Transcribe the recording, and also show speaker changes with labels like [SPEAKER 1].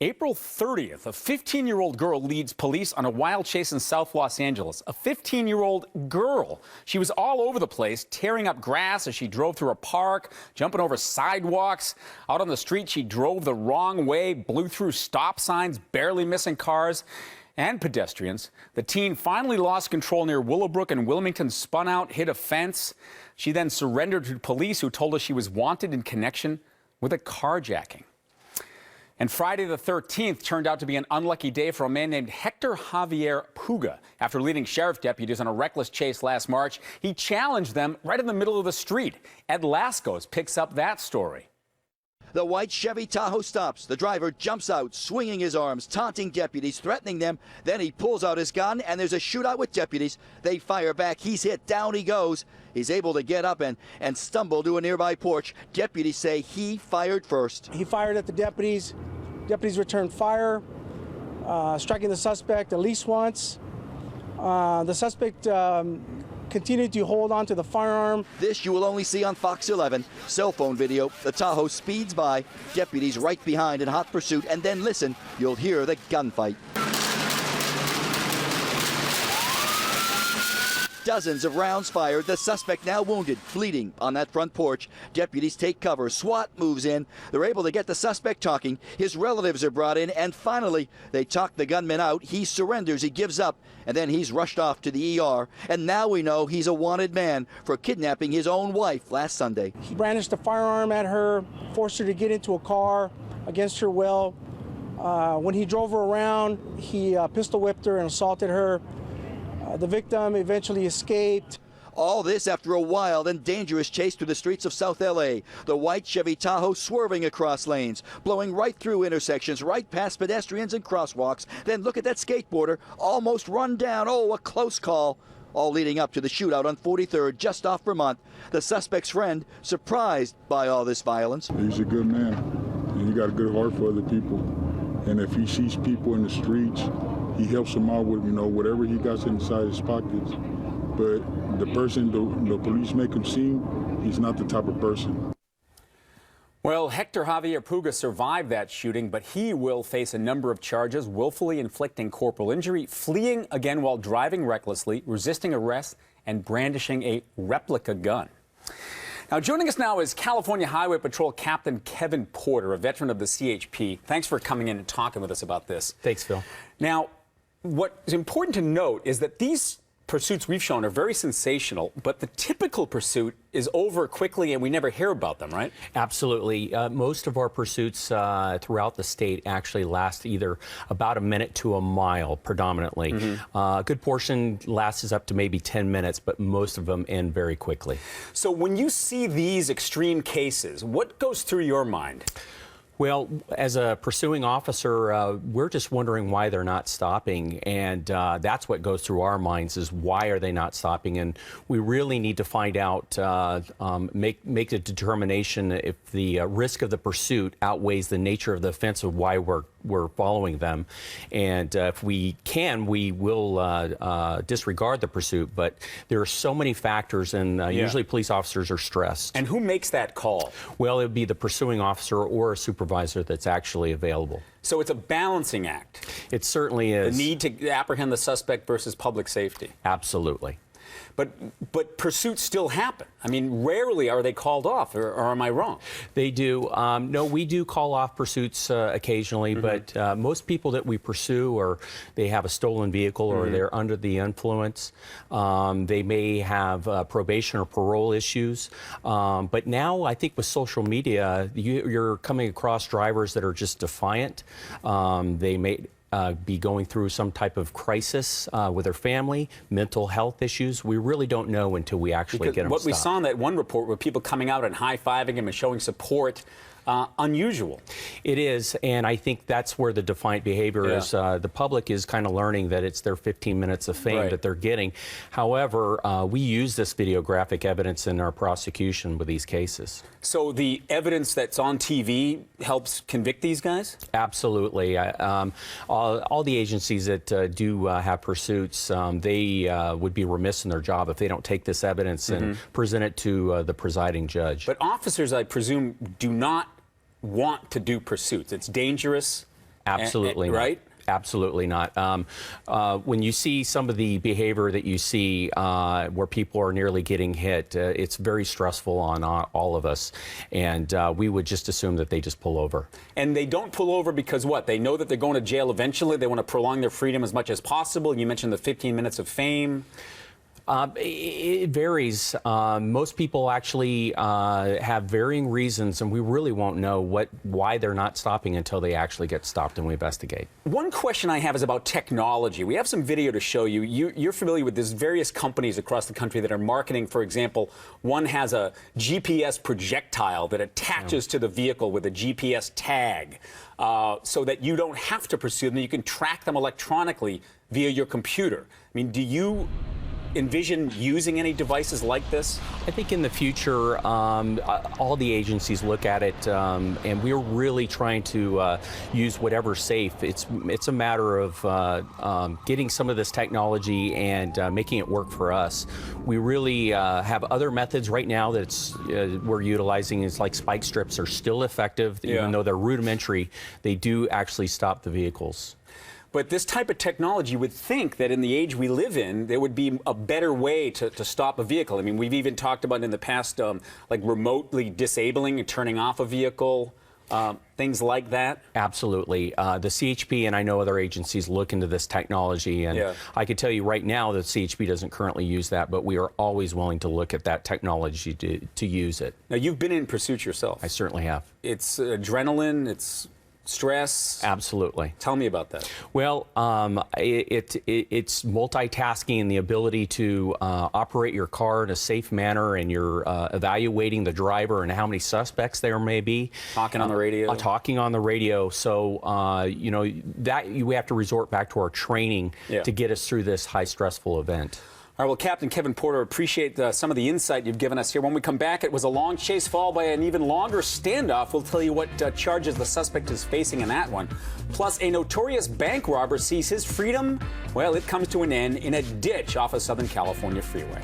[SPEAKER 1] April 30th, a 15-year-old girl leads police on a wild chase in South Los Angeles. A 15-year-old girl. She was all over the place, tearing up grass as she drove through a park, jumping over sidewalks. Out on the street, she drove the wrong way, blew through stop signs, barely missing cars and pedestrians. The teen finally lost control near Willowbrook and Wilmington, spun out, hit a fence. She then surrendered to police, who told us she was wanted in connection with a carjacking. And Friday the 13th turned out to be an unlucky day for a man named Hector Javier Puga. After leading sheriff deputies on a reckless chase last March, he challenged them right in the middle of the street. Ed Lascos picks up that story.
[SPEAKER 2] The white Chevy Tahoe stops. The driver jumps out, swinging his arms, taunting deputies, threatening them. Then he pulls out his gun, and there's a shootout with deputies. They fire back. He's hit. Down he goes. He's able to get up and stumble to a nearby porch. Deputies say he fired first.
[SPEAKER 3] He fired at the deputies. Deputies returned fire, striking the suspect at least once. The suspect continued to hold on to the firearm.
[SPEAKER 2] This you will only see on Fox 11. Cell phone video. The Tahoe speeds by. Deputies right behind in hot pursuit. And then listen, you'll hear the gunfight. Dozens of rounds fired. The suspect now wounded, bleeding on that front porch. Deputies take cover. SWAT moves in. They're able to get the suspect talking. His relatives are brought in, and finally, they talk the gunman out. He surrenders. He gives up, and then he's rushed off to the ER. And now we know he's a wanted man for kidnapping his own wife last Sunday.
[SPEAKER 3] He brandished a firearm at her, forced her to get into a car against her will. When he drove her around, he pistol whipped her and assaulted her. The victim eventually escaped.
[SPEAKER 2] All this after a wild and dangerous chase through the streets of South L.A. The white Chevy Tahoe swerving across lanes, blowing right through intersections, right past pedestrians and crosswalks. Then look at that skateboarder, almost run down. Oh, a close call. All leading up to the shootout on 43rd, just off Vermont. The suspect's friend, surprised by all this violence.
[SPEAKER 4] He's a good man, and he got a good heart for other people. And if he sees people in the streets, he helps them out with, whatever he got inside his pockets. But the person the police make him seem, he's not the type of person.
[SPEAKER 1] Well, Hector Javier Puga survived that shooting, but he will face a number of charges: willfully inflicting corporal injury, fleeing again while driving recklessly, resisting arrest, and brandishing a replica gun. Now, joining us now is California Highway Patrol Captain Kevin Porter, a veteran of the CHP. Thanks for coming in and talking with us about this.
[SPEAKER 5] Thanks, Phil.
[SPEAKER 1] Now, what is important to note is that these pursuits we've shown are very sensational, but the typical pursuit is over quickly and we never hear about them, right?
[SPEAKER 5] Absolutely. Most of our pursuits throughout the state actually last either about a minute to a mile predominantly. A good portion lasts up to maybe 10 minutes, but most of them end very quickly.
[SPEAKER 1] So when you see these extreme cases, what goes through your mind?
[SPEAKER 5] Well, as a pursuing officer, we're just wondering why they're not stopping, and that's what goes through our minds, is why are they not stopping? And we really need to find out, make a determination if the risk of the pursuit outweighs the nature of the offense of why we're following them. And if we can, we will disregard the pursuit, but there are so many factors, and usually police officers are stressed.
[SPEAKER 1] And who makes that call?
[SPEAKER 5] Well, it would be the pursuing officer or a supervisor that's actually available.
[SPEAKER 1] So it's a balancing act.
[SPEAKER 5] It certainly is.
[SPEAKER 1] The need to apprehend the suspect versus public safety.
[SPEAKER 5] Absolutely.
[SPEAKER 1] But pursuits still happen. I mean, rarely are they called off, or am I wrong?
[SPEAKER 5] They do. No, we do call off pursuits occasionally, but most people that we pursue, or they have a stolen vehicle, or they're under the influence. They may have probation or parole issues. But now, I think with social media, you're coming across drivers that are just defiant. They may be going through some type of crisis with their family, mental health issues. We really don't know until we actually get them
[SPEAKER 1] What
[SPEAKER 5] stopped.
[SPEAKER 1] we saw in that one report were people coming out and high-fiving him and showing support. Unusual.
[SPEAKER 5] It is, and I think that's where the defiant behavior is. The public is kind of learning that it's their 15 minutes of fame that they're getting. However, we use this videographic evidence in our prosecution with these cases.
[SPEAKER 1] So the evidence that's on TV helps convict these guys?
[SPEAKER 5] Absolutely. All the agencies that do have pursuits, they would be remiss in their job if they don't take this evidence and present it to the presiding judge.
[SPEAKER 1] But officers, I presume, do not want to do pursuits. It's dangerous.
[SPEAKER 5] Absolutely not.
[SPEAKER 1] Right?
[SPEAKER 5] Absolutely not. When you see some of the behavior that you see where people are nearly getting hit, it's very stressful on all of us. And we would just assume that they just pull over.
[SPEAKER 1] And they don't pull over because what? They know that they're going to jail eventually. They want to prolong their freedom as much as possible. You mentioned the 15 minutes of fame.
[SPEAKER 5] It varies. Most people actually have varying reasons, and we really won't know why they're not stopping until they actually get stopped and we investigate.
[SPEAKER 1] One question I have is about technology. We have some video to show you. You're familiar with these various companies across the country that are marketing. For example, one has a GPS projectile that attaches to the vehicle with a GPS tag so that you don't have to pursue them. You can track them electronically via your computer. I mean, do you envision using any devices like this?
[SPEAKER 5] I think in the future, all the agencies look at it, and we're really trying to use whatever's safe. It's a matter of getting some of this technology and making it work for us. We really have other methods right now that we're utilizing. Is like spike strips are still effective, even though they're rudimentary. They do actually stop the vehicles.
[SPEAKER 1] But this type of technology, you would think that in the age we live in, there would be a better way to stop a vehicle. I mean, we've even talked about in the past, like remotely disabling and turning off a vehicle, things like that.
[SPEAKER 5] Absolutely. The CHP and I know other agencies look into this technology, and I can tell you right now that CHP doesn't currently use that, but we are always willing to look at that technology to use it.
[SPEAKER 1] Now, you've been in pursuit yourself.
[SPEAKER 5] I certainly have.
[SPEAKER 1] It's adrenaline, it's stress.
[SPEAKER 5] Absolutely.
[SPEAKER 1] Tell me about that.
[SPEAKER 5] Well, it's multitasking and the ability to operate your car in a safe manner, and you're evaluating the driver and how many suspects there may be.
[SPEAKER 1] Talking on the radio.
[SPEAKER 5] Talking on the radio. So, you know, that we have to resort back to our training to get us through this high stressful event.
[SPEAKER 1] All right, well, Captain Kevin Porter, appreciate some of the insight you've given us here. When we come back, it was a long chase followed by an even longer standoff. We'll tell you what charges the suspect is facing in that one. Plus, a notorious bank robber sees his freedom, well, it comes to an end in a ditch off a Southern California freeway.